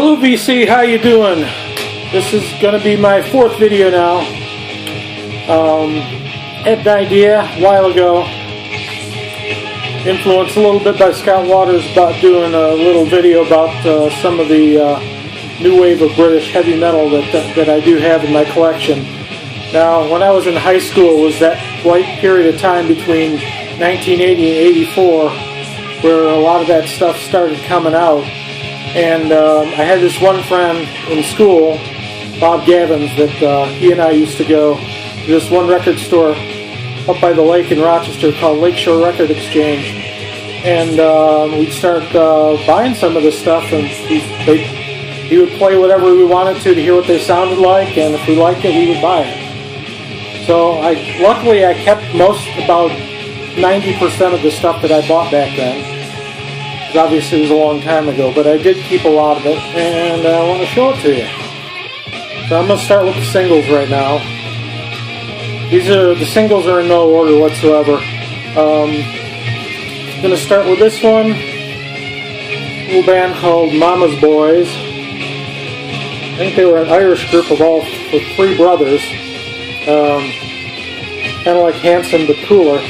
Hello VC, how you doing? This is going to be my fourth video now. Had an idea a while ago, influenced a little bit by Scott Waters, about doing a little video about some of the new wave of British heavy metal that I do have in my collection. Now, when I was in high school, it was that right period of time between 1980 and 84 where a lot of that stuff started coming out. And I had this one friend in school, Bob Gavins, that he and I used to go to this one record store up by the lake in Rochester called Lakeshore Record Exchange. And we'd start buying some of this stuff, and he would play whatever we wanted to hear what they sounded like, and if we liked it, we would buy it. So luckily I kept about 90% of the stuff that I bought back then. Obviously it was a long time ago, but I did keep a lot of it, and I want to show it to you. So I'm going to start with the singles right now. The singles are in no order whatsoever. I'm going to start with this one, a little band called Mama's Boys. I think they were an Irish group with three brothers, kind of like Hanson but cooler.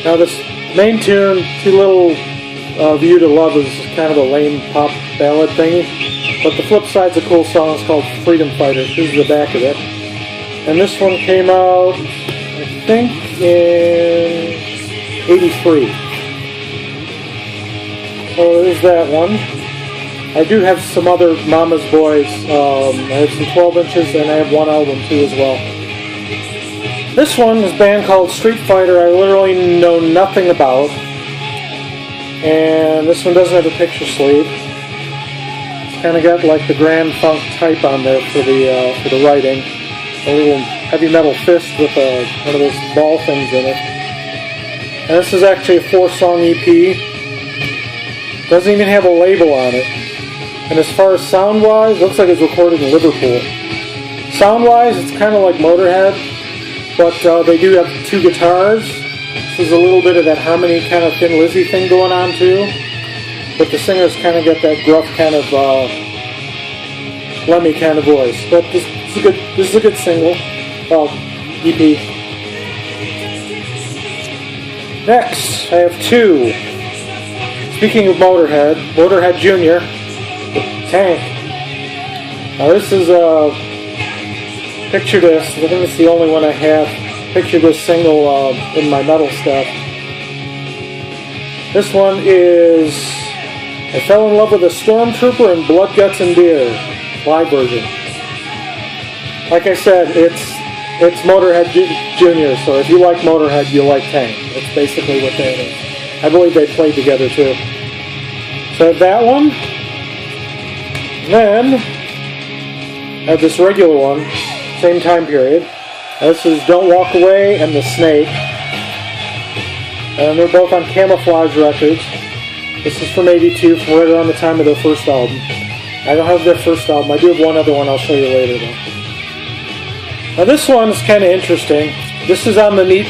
Now this main tune, Too Little View to Love, is kind of a lame pop ballad thingy, but the flip side's a cool song. It's called Freedom Fighters. This is the back of it. And this one came out, I think, in 83. So there's that one. I do have some other Mama's Boys. I have some 12 inches, and I have one album too as well. This one is a band called Street Fighter. I literally know nothing about. And this one doesn't have a picture sleeve. It's kind of got like the Grand Funk type on there for the writing. A little heavy metal fist with one of those ball things in it. And this is actually a 4-song EP. Doesn't even have a label on it. And as far as sound-wise, it looks like it's recorded in Liverpool. Sound-wise, it's kind of like Motorhead. But they do have two guitars. There's a little bit of that harmony kind of Thin Lizzy thing going on too. But the singers kind of get that gruff kind of Lemmy kind of voice. But this is a good single. EP. Next, I have two. Speaking of Motorhead Jr. Tank. Now this is picture this. I think it's the only one I have. Picture this single in my metal stuff. This one is I Fell in Love with a Stormtrooper and Blood, Guts, and Beer live version. Like I said, it's Motorhead Jr., so if you like Motorhead, you like Tank. That's basically what that is. I believe they played together too. So I have that one. Then I have this regular one. Same time period. This is Don't Walk Away and The Snake. And they're both on Camouflage Records. This is from 82, from right around the time of their first album. I don't have their first album. I do have one other one I'll show you later though. Now this one is kind of interesting. This is on the Neat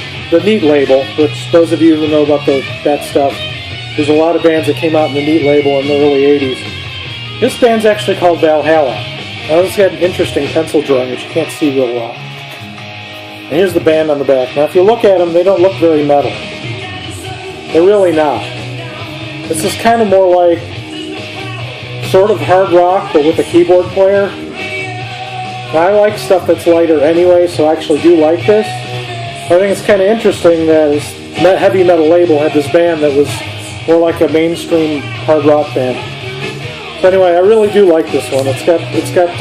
label, which those of you who know about that stuff, there's a lot of bands that came out in the Neat label in the early 80s. This band's actually called Valhalla. Now this has got an interesting pencil drawing, which you can't see real well. And here's the band on the back. Now if you look at them, they don't look very metal. They're really not. This is kind of more like sort of hard rock, but with a keyboard player. Now I like stuff that's lighter anyway, so I actually do like this. I think it's kind of interesting that this heavy metal label had this band that was more like a mainstream hard rock band. So anyway, I really do like this one. It's got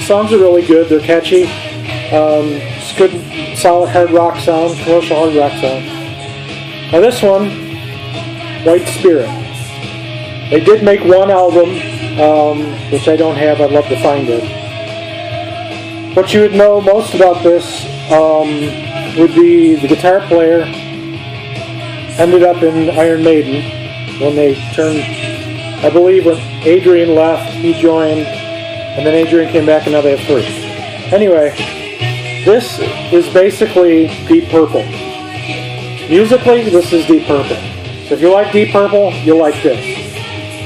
songs are really good. They're catchy. It's good, solid hard rock sound, commercial hard rock sound. Now this one, White Spirit. They did make one album, which I don't have. I'd love to find it. What you would know most about this would be the guitar player ended up in Iron Maiden when they turned. I believe when Adrian left, he joined, and then Adrian came back, and now they have three. Anyway, this is basically Deep Purple. Musically, this is Deep Purple. So if you like Deep Purple, you'll like this.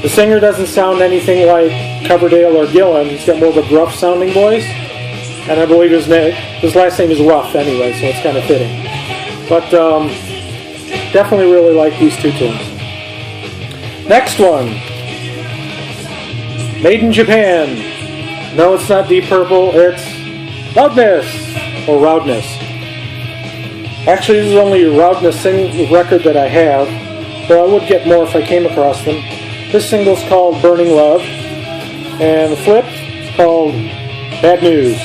The singer doesn't sound anything like Coverdale or Gillan. He's got more of a gruff sounding voice. And I believe his last name is Ruff anyway, so it's kind of fitting. But definitely really like these two tunes. Next one. Made in Japan. No, it's not Deep Purple. It's Loudness or Roudness. Actually, this is only a Roudness record that I have, though I would get more if I came across them. This single's called Burning Love, and the flip is called Bad News.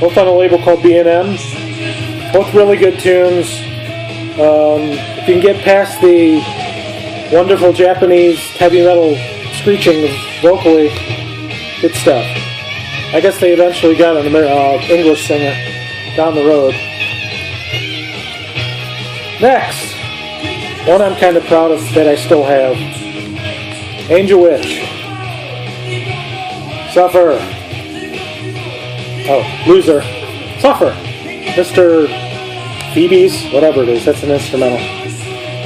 Both on a label called B&M. Both really good tunes. If you can get past the wonderful Japanese heavy metal screeching vocally, good stuff. I guess they eventually got an English singer down the road. Next, one I'm kind of proud of that I still have. Angel Witch. Suffer. Oh, Loser. Suffer. Mr. Phoebe's, whatever it is, that's an instrumental.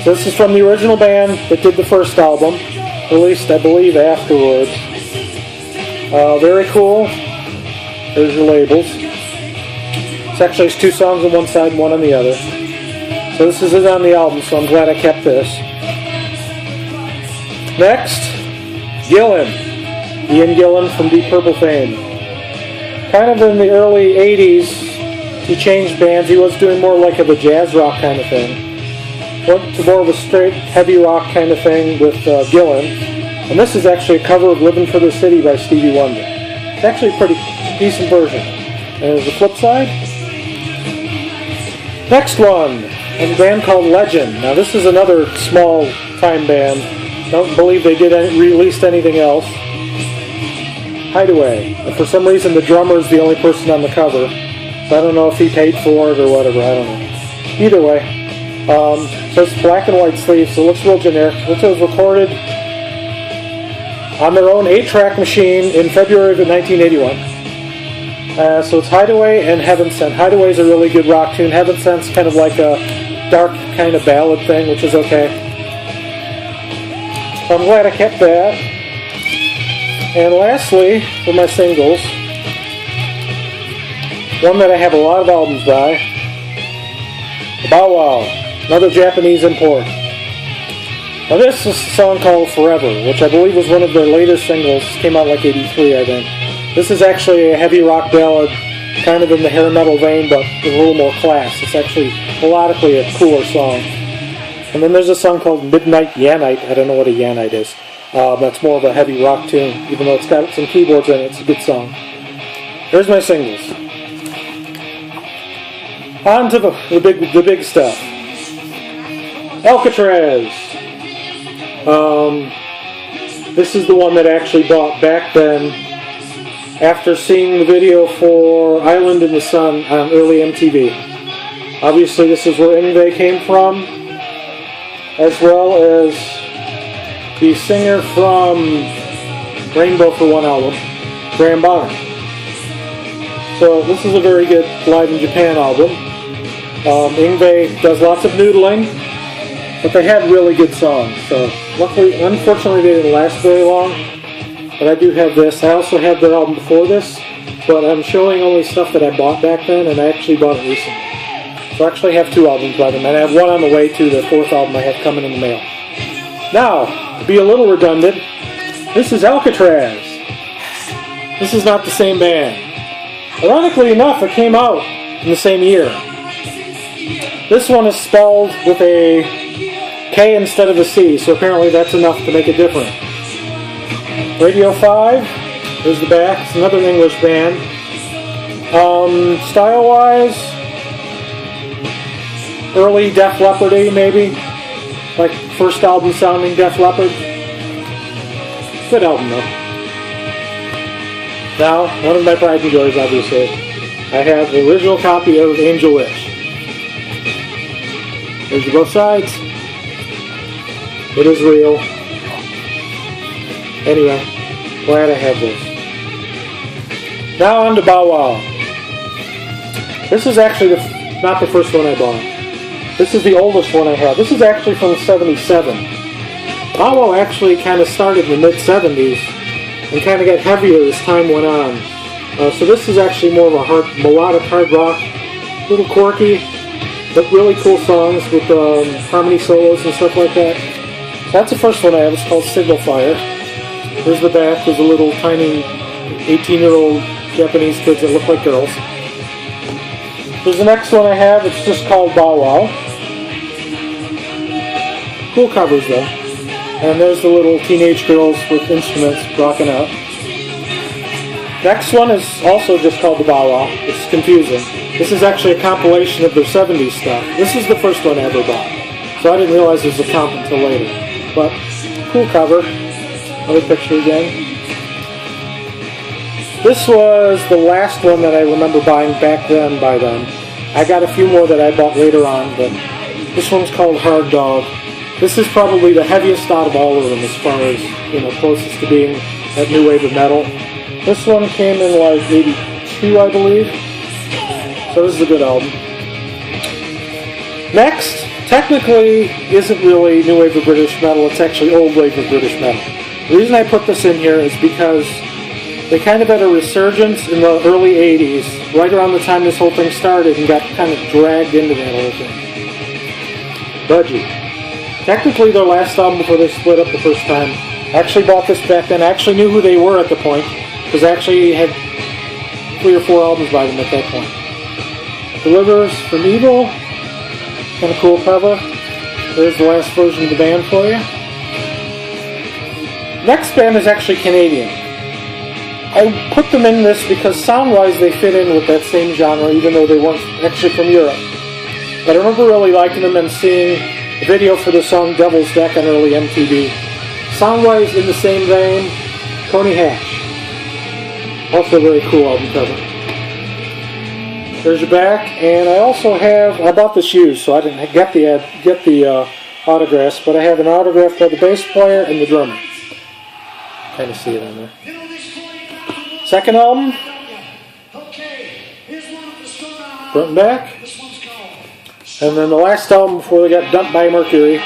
So this is from the original band that did the first album, released, I believe, afterwards. Very cool. There's your labels. It's actually two songs on one side and one on the other. So this is it on the album, so I'm glad I kept this. Next, Gillan. Ian Gillan from Deep Purple fame. Kind of in the early 80s, he changed bands. He was doing more like of a jazz rock kind of thing. Went to more of a straight heavy rock kind of thing with Gillan. And this is actually a cover of Livin' for the City by Stevie Wonder. It's actually a pretty decent version. And there's the flip side. Next one, a band called Legend. Now this is another small time band. Don't believe they released anything else. Hideaway. And for some reason the drummer is the only person on the cover. So I don't know if he paid for it or whatever. I don't know. Either way. So it's black and white sleeves, so it looks real generic. This was recorded on their own 8-track machine in February of 1981. So it's Hideaway and Heaven Sent. Hideaway is a really good rock tune. Heaven Sent's kind of like a dark kind of ballad thing, which is okay. So I'm glad I kept that. And lastly, for my singles, one that I have a lot of albums by, Bow Wow, another Japanese import. Now this is a song called Forever, which I believe was one of their later singles. Came out like 83, I think. This is actually a heavy rock ballad, kind of in the hair metal vein, but with a little more class. It's actually melodically a cooler song. And then there's a song called Midnight Yanite. I don't know what a Yanite is. That's more of a heavy rock tune, even though it's got some keyboards in it. It's a good song. Here's my singles. On to the big stuff. Alcatraz. This is the one that I actually bought back then after seeing the video for Island in the Sun on early MTV. Obviously this is where Yngwie came from, as well as the singer from Rainbow for one album, Graham Bonner. So this is a very good Live in Japan album. Yngwie does lots of noodling, but they had really good songs. So luckily, unfortunately, they didn't last very long. But I do have this. I also have their album before this, but I'm showing only stuff that I bought back then, and I actually bought it recently. So I actually have two albums by them, and I have one on the way to the fourth album I have coming in the mail. Now, to be a little redundant, this is Alcatraz. This is not the same band. Ironically enough, it came out in the same year. This one is spelled with a K instead of a C, so apparently that's enough to make it different. Radio 5, there's the back. It's another English band. Style-wise, early Def Leppard-y, maybe. Like first album sounding Def Leppard. Good album, though. Now, one of my pride and joys, obviously. I have the original copy of Angel Witch. There's both sides. It is real. Anyway, glad I have this. Now on to Bow Wow. This is actually not the first one I bought. This is the oldest one I have. This is actually from '77. Bow Wow actually kind of started in the mid-70s and kind of got heavier as time went on. So this is actually more of a melodic hard rock, a little quirky, but really cool songs with harmony solos and stuff like that. So that's the first one I have. It's called Signal Fire. Here's the back. There's a little tiny 18-year-old Japanese kids that look like girls. There's the next one I have. It's just called Bow Wow. Cool covers though. And there's the little teenage girls with instruments rocking out. Next one is also just called the Bow Wow. It's confusing. This is actually a compilation of their 70s stuff. This is the first one I ever bought. So I didn't realize it was a comp until later. But cool cover. Another picture again. This was the last one that I remember buying back then by them. I got a few more that I bought later on, but this one's called Hard Dog. This is probably the heaviest out of all of them as far as, closest to being that new wave of metal. This one came in like 82, I believe. So this is a good album. Next, technically isn't really new wave of British metal, it's actually old wave of British metal. The reason I put this in here is because they kind of had a resurgence in the early 80s, right around the time this whole thing started, and got kind of dragged into that whole thing. Budgie. Technically their last album before they split up the first time. I actually bought this back then. I actually knew who they were at the point, because I actually had 3 or 4 albums by them at that point. Delivers from Evil. Kind of cool cover. There's the last version of the band for you. Next band is actually Canadian. I put them in this because sound-wise they fit in with that same genre, even though they weren't actually from Europe. But I remember really liking them and seeing a video for the song Devil's Deck on early MTV. Sound-wise in the same vein, Coney Hatch. Also a very cool album cover. There's your back, and I also have, I bought this used, so I didn't get the autographs, but I have an autograph by the bass player and the drummer. Kind of see it on there. Second album, front and back. And then the last album before they got dumped by Mercury,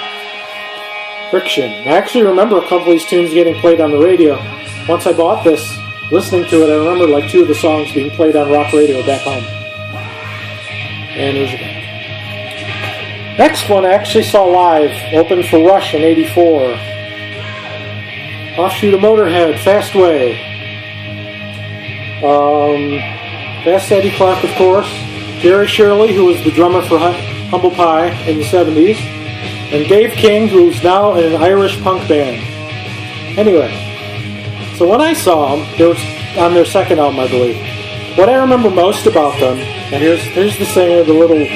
Friction. I actually remember a couple of these tunes getting played on the radio. Once I bought this, listening to it, I remember like 2 of the songs being played on rock radio back home. And there's your back. Next one I actually saw live, opened for Rush in '84. Offshoot of Motorhead, Fastway. Fast Eddie Clark, of course. Jerry Shirley, who was the drummer for Humble Pie in the 70s. And Dave King, who's now in an Irish punk band. Anyway, so when I saw them, it was on their second album, I believe. What I remember most about them, and here's the singer, the little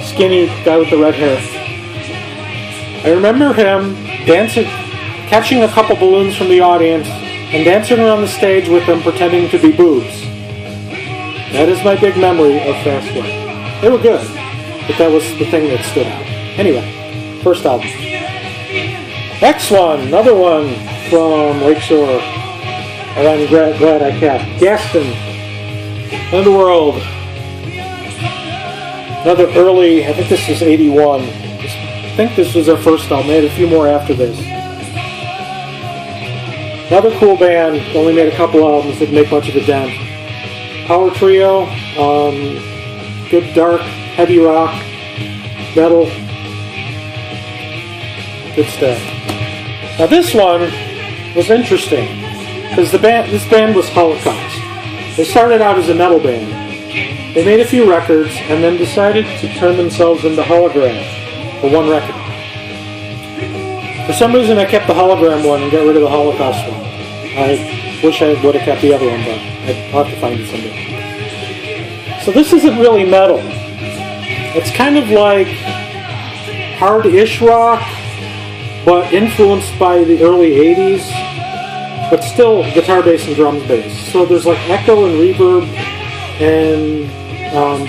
skinny guy with the red hair. I remember him dancing, catching a couple balloons from the audience, and dancing around the stage with them pretending to be boobs. That is my big memory of Fastway. They were good, but that was the thing that stood out. Anyway, first album. Next one, another one from Lakeshore, and I'm glad I kept. Gaston, Underworld. Another early, I think this was 81. I think this was their first album. They had a few more after this. Another cool band, only made a couple albums, didn't make much of a dent. Power Trio, good dark, heavy rock, metal, good stuff. Now this one was interesting, because this band was Holocaust. They started out as a metal band. They made a few records, and then decided to turn themselves into Hologram for one record. For some reason I kept the Hologram one and got rid of the Holocaust one. I wish I would have kept the other one, but I'll have to find it someday. So this isn't really metal. It's kind of like hard-ish rock, but influenced by the early 80s, but still guitar, bass, and drums bass. So there's like echo and reverb and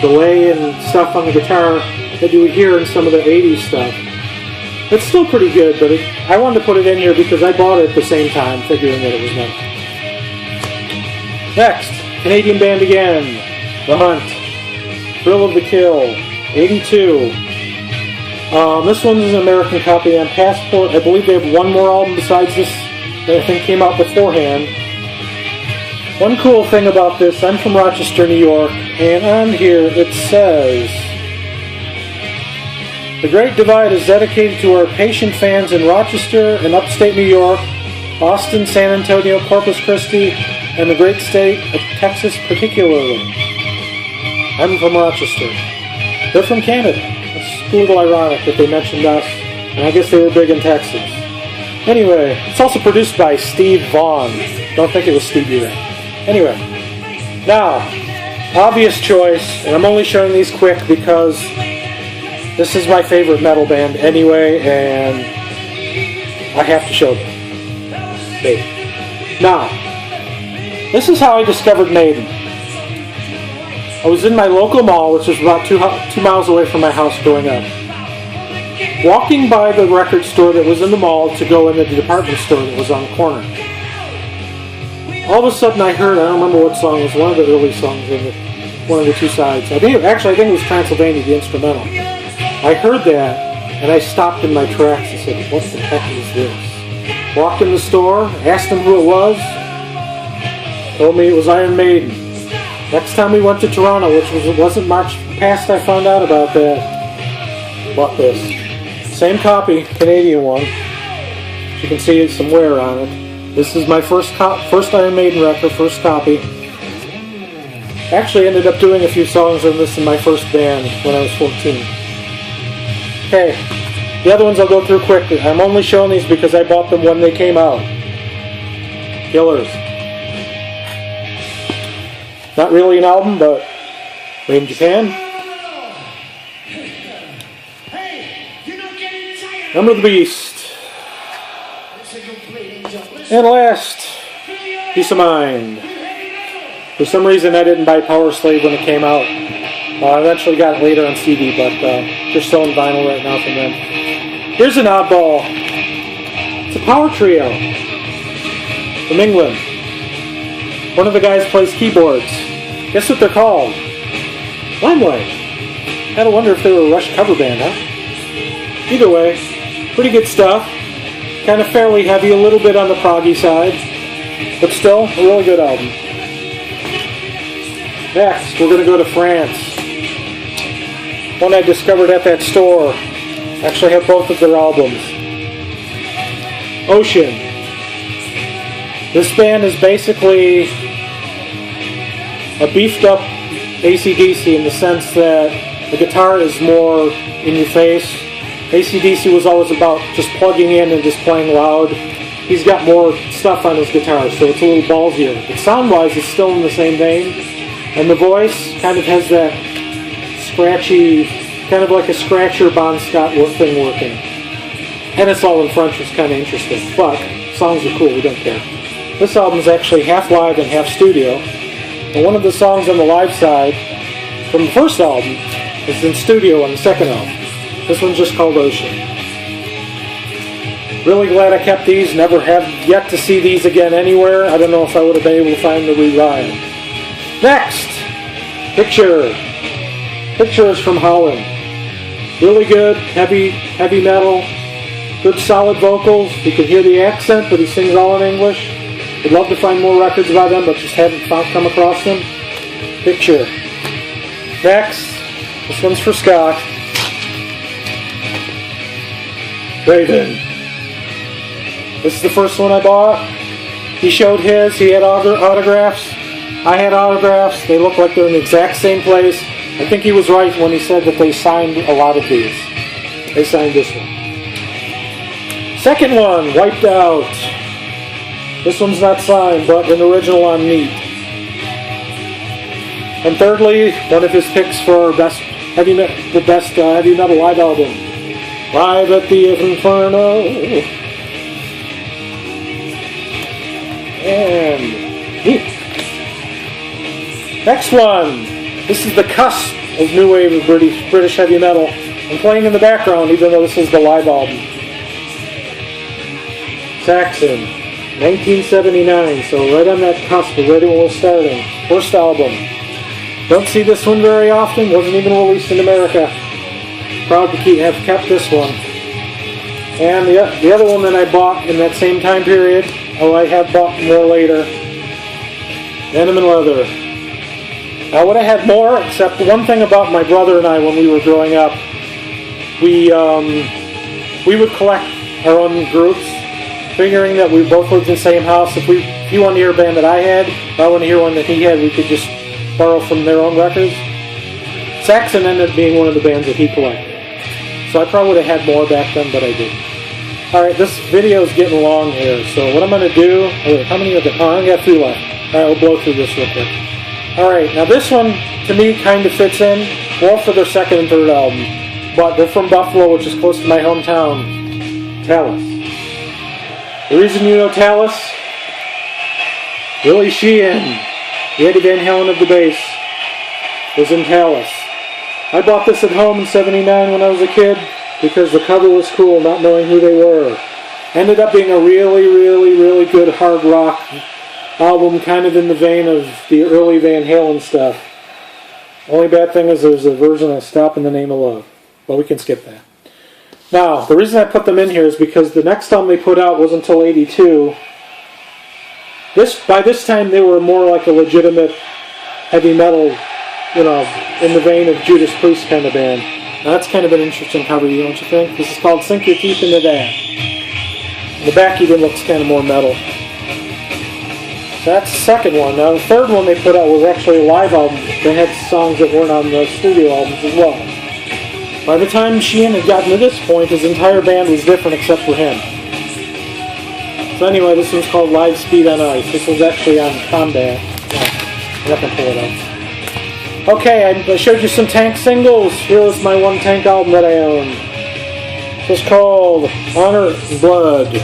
delay and stuff on the guitar that you would hear in some of the 80s stuff. It's still pretty good, but I wanted to put it in here because I bought it at the same time, figuring that it was metal. Next, Canadian band again, The Hunt, Thrill of the Kill, 82. This one's an American copy on Passport. I believe they have one more album besides this that I think came out beforehand. One cool thing about this, I'm from Rochester, New York, and on here it says, "The Great Divide is dedicated to our patient fans in Rochester and upstate New York, Austin, San Antonio, Corpus Christi, and the great state of Texas particularly." I'm from Rochester. They're from Canada. It's a little ironic that they mentioned us, and I guess they were big in Texas. Anyway, it's also produced by Steve Vaughn. Don't think it was Stevie Ray. Anyway, now, obvious choice, and I'm only showing these quick because this is my favorite metal band anyway, and I have to show them. Maiden. Now, this is how I discovered Maiden. I was in my local mall, which was about 2 miles away from my house growing up. Walking by the record store that was in the mall to go into the department store that was on the corner. All of a sudden I heard, I don't remember what song, it was one of the early songs in one of the two sides. I think it was Transylvania, the instrumental. I heard that, and I stopped in my tracks and said, what the heck is this? Walked in the store, asked them who it was, told me it was Iron Maiden. Next time we went to Toronto, which wasn't much past I found out about that, bought this. Same copy, Canadian one. You can see some wear on it. This is my first Iron Maiden record, first copy. Actually ended up doing a few songs on this in my first band when I was 14. Okay, the other ones I'll go through quickly. I'm only showing these because I bought them when they came out. Killers. Not really an album, but made in Japan. Number of the Beast. And last, Peace of Mind. For some reason I didn't buy Power Slave when it came out. I eventually got it later on CD, but they're selling vinyl right now from them. Here's an oddball. It's a power trio from England. One of the guys plays keyboards. Guess what they're called? Limelight. Gotta wonder if they were a Rush cover band, huh? Either way, pretty good stuff. Kind of fairly heavy, a little bit on the proggy side, but still a really good album. Next, we're going to go to France. One I discovered at that store. Actually have both of their albums. Ocean. This band is basically a beefed up AC/DC in the sense that the guitar is more in your face. AC/DC was always about just plugging in and just playing loud. He's got more stuff on his guitar, so it's a little ballsier. But sound-wise, it's still in the same vein. And the voice kind of has that scratchy, kind of like a scratcher Bon Scott thing working. And it's all in French, which is kind of interesting. But songs are cool, we don't care. This album is actually half live and half studio. And one of the songs on the live side from the first album is in studio on the second album. This one's just called Ocean. Really glad I kept these. Never have yet to see these again anywhere. I don't know if I would have been able to find the rewrite. Next, Picture. Picture is from Holland. Really good, heavy metal. Good solid vocals. You can hear the accent, but he sings all in English. Would love to find more records by them, but just haven't come across them. Picture. Next, this one's for Scott. Raven. This is the first one I bought. He showed his. He had autographs. I had autographs. They look like they're in the exact same place. I think he was right when he said that they signed a lot of these. They signed this one. Second one, Wiped Out. This one's not signed, but an original on Neat. And thirdly, one of his picks for the best heavy metal live album. Live at the Inferno. And Neat. Next one. This is the cusp of new wave of British heavy metal. I'm playing in the background, even though this is the live album. Saxon, 1979. So right on that cusp, right when we're starting. First album. Don't see this one very often. Wasn't even released in America. Proud to have kept this one. And the other one that I bought in that same time period, I have bought more later, Denim and Leather. I would have had more, except one thing about my brother and I when we were growing up, we would collect our own groups, figuring that we both lived in the same house. If he wanted to hear a band that I had, or I wanted to hear one that he had, we could just borrow from their own records. Saxon ended up being one of the bands that he collected. So I probably would have had more back then, but I didn't. Alright, this video is getting long here, so what I'm going to do... Wait, how many are there? Oh, I got 3 left. Alright, we'll blow through this real quick. Alright, now this one, to me, kind of fits in more for their second and third album. But they're from Buffalo, which is close to my hometown. Talus. The reason you know Talus? Willie Sheehan, the Eddie Van Halen of the bass, was in Talus. I bought this at home in '79 when I was a kid because the cover was cool, not knowing who they were. Ended up being a really, really, really good hard rock album, kind of in the vein of the early Van Halen stuff. Only bad thing is there's a version of Stop in the Name of Love, but we can skip that. Now, the reason I put them in here is because the next album they put out wasn't until '82. By this time, they were more like a legitimate heavy metal, in the vein of Judas Priest kind of band. Now, that's kind of an interesting cover, don't you think? This is called Sink Your Teeth Into That. The back even looks kind of more metal. So that's the second one. Now, the third one they put out was actually a live album. They had songs that weren't on the studio albums as well. By the time Sheehan had gotten to this point, his entire band was different except for him. So anyway, this one's called Live Speed on Ice. This was actually on Combat. I'm not going to pull it out. Okay, I showed you some Tank singles. Here was my one Tank album that I own. This is called Honor and Blood.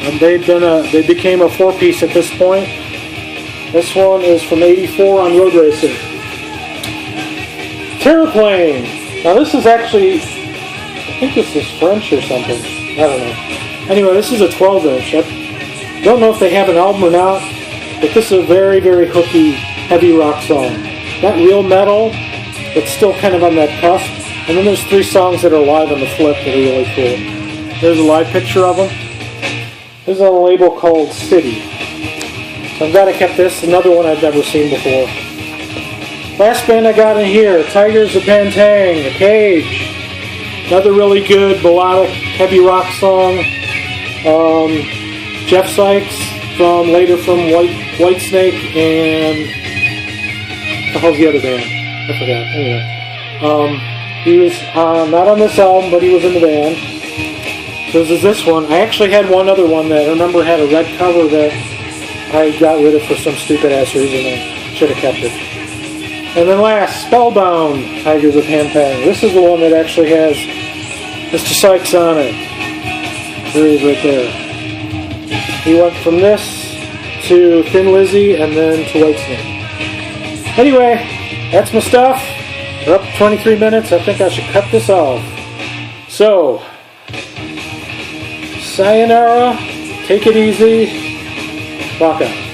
And they became a 4-piece at this point. This one is from '84 on Road Racer. Terraplane. Now this is actually, I think this is French or something. I don't know. Anyway, this is a 12-inch. I don't know if they have an album or not, but this is a very, very hooky, heavy rock song. Not real metal, but still kind of on that cusp. And then there's 3 songs that are live on the flip that are really cool. There's a live picture of them. This is on a label called City. So I'm glad I kept this. Another one I've never seen before. Last band I got in here, Tigers of Pantang, A Cage. Another really good melodic heavy rock song. Jeff Sykes later from Whitesnake and what the hell's the other band? I forgot. Anyway, he was not on this album, but he was in the band. So this is this one. I actually had one other one that I remember had a red cover that I got rid of for some stupid ass reason. I should have kept it. And then last, Spellbound, Tigers of Pantang. This is the one that actually has Mr. Sykes on it. There he is right there. He went from this to Thin Lizzy and then to Whitesnake. Anyway, that's my stuff. We're up to 23 minutes. I think I should cut this off. So, sayonara, take it easy, rock out.